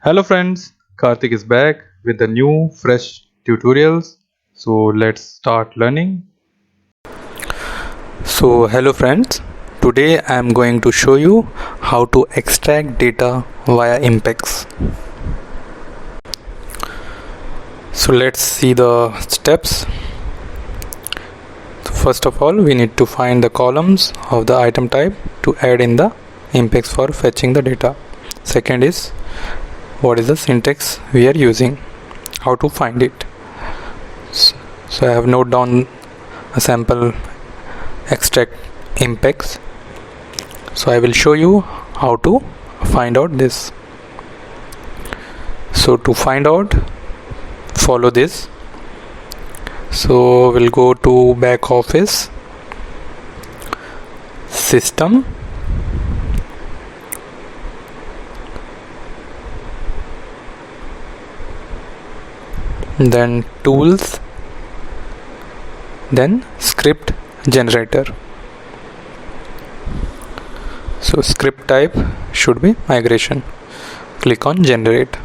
Hello friends, Karthik is back with the new fresh tutorials. So let's start learning. So hello friends, today I am going to show you how to extract data via Impex. So let's see the steps. So first of all, we need to find the columns of the item type to add in the Impex for fetching the data. Second is what is the syntax we are using, how to find it. So I have noted down a sample extract Impex. So I will show you how to find out this. So to find out, follow this. So we'll go to back office, system, then tools, then script generator. So script type should be migration. Click on generate.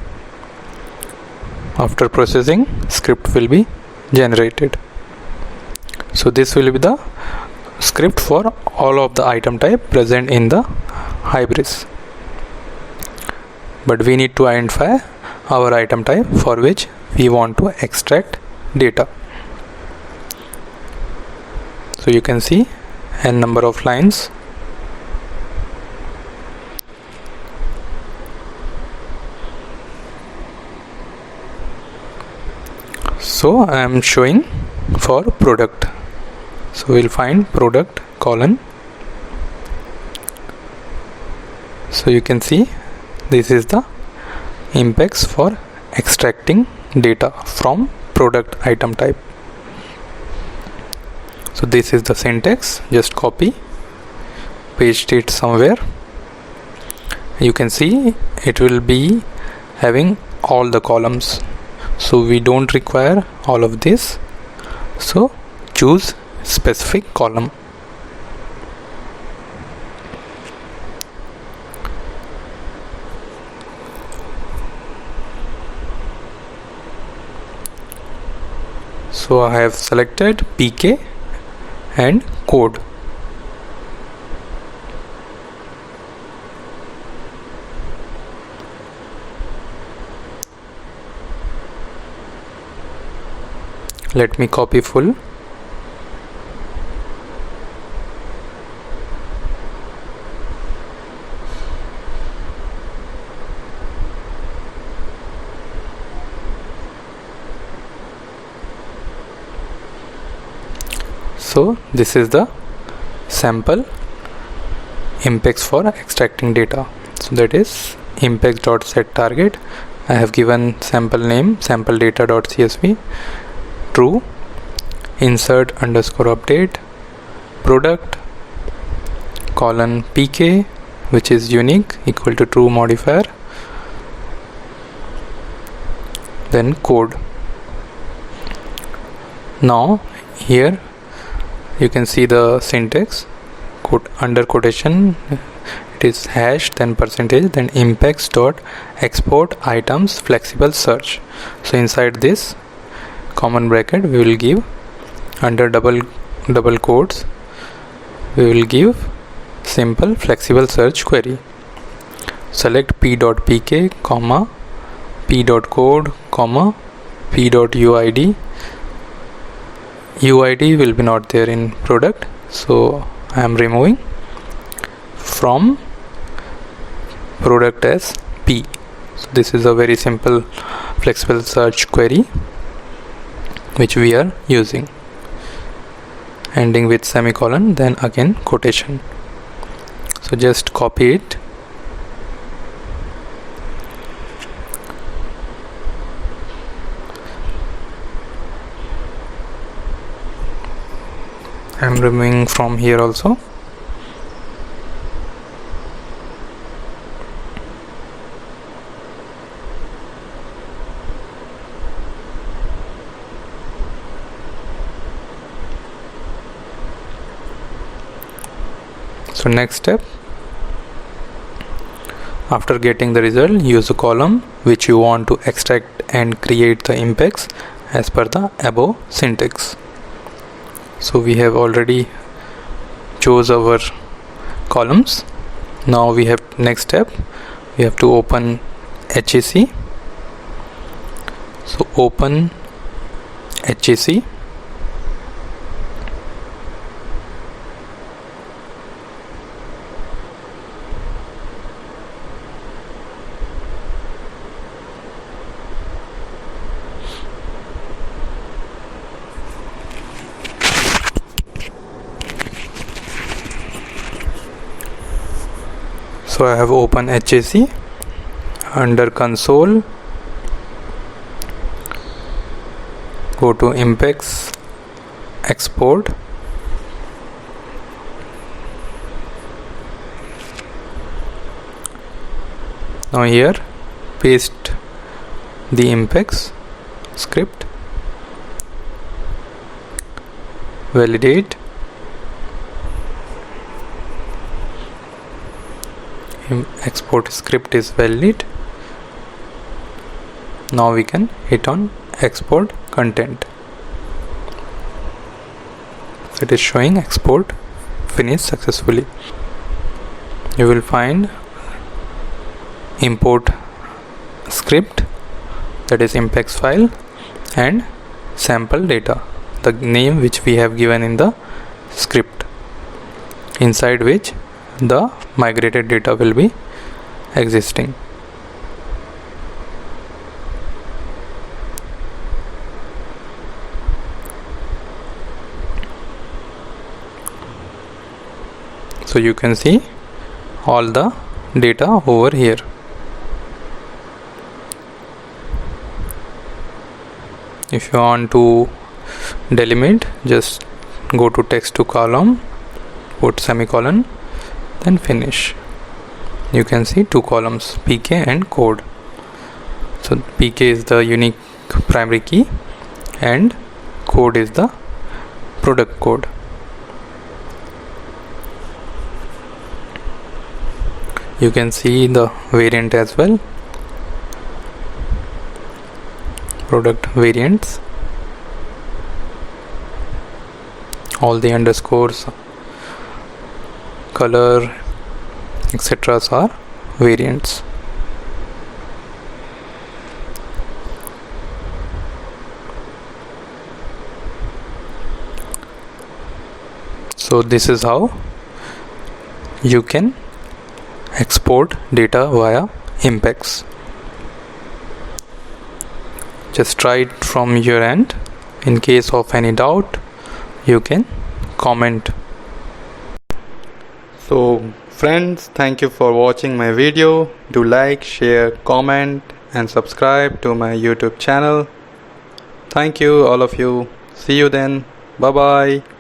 After processing, script will be generated. So this will be the script for all of the item type present in the Hybris. But we need to identify our item type for which we want to extract data. So you can see n number of lines. So I am showing for product. So we'll find product column. So you can see this is the Impex for extracting data from product item type. So this is the syntax, just copy, paste it somewhere. You can see it will be having all the columns. So we don't require all of this. So choose specific column. So I have selected PK and code. Let me copy full. So this is the sample Impex for extracting data. So that is impex.setTarget. I have given sample name sample data.csv. True, insert underscore update, product colon pk, which is unique, equal to true modifier, then code. Now here you can see the syntax, under quotation it is hash, then percentage, then impex dot export items flexible search. So inside this common bracket we will give, under double quotes we will give simple flexible search query. Select p.pk comma p.code comma p.uid. UID will be not there in product, so I am removing from product as p. So this is a very simple flexible search query which we are using, ending with semicolon, then again quotation. So just copy it. I am removing from here also. So next step, After getting the result, use the column which you want to extract and create the Impex as per the above syntax. So we have already chose our columns. Now we have next step, we have to open HEC. So open HEC. So I have opened HEC. Under console, go to Impex, export. Now here paste the Impex script, validate. Export script is valid. Now we can hit on export content. So it is showing export finished successfully. You will find import script, that is Impex file, and sample data, the name which we have given in the script, inside which the migrated data will be existing. So you can see all the data over here. If you want to delimit, just go to text to column, put semicolon, then finish. You can see two columns, PK and code. So PK is the unique primary key and code is the product code. You can see the variant as well, product variants, all the underscores, color, etc. are variants. So this is how you can export data via Impex. Just try it from your end. In case of any doubt, you can comment. So friends, thank you for watching my video. Do like, share, comment and subscribe to my YouTube channel. Thank you all of you. See you then. Bye bye.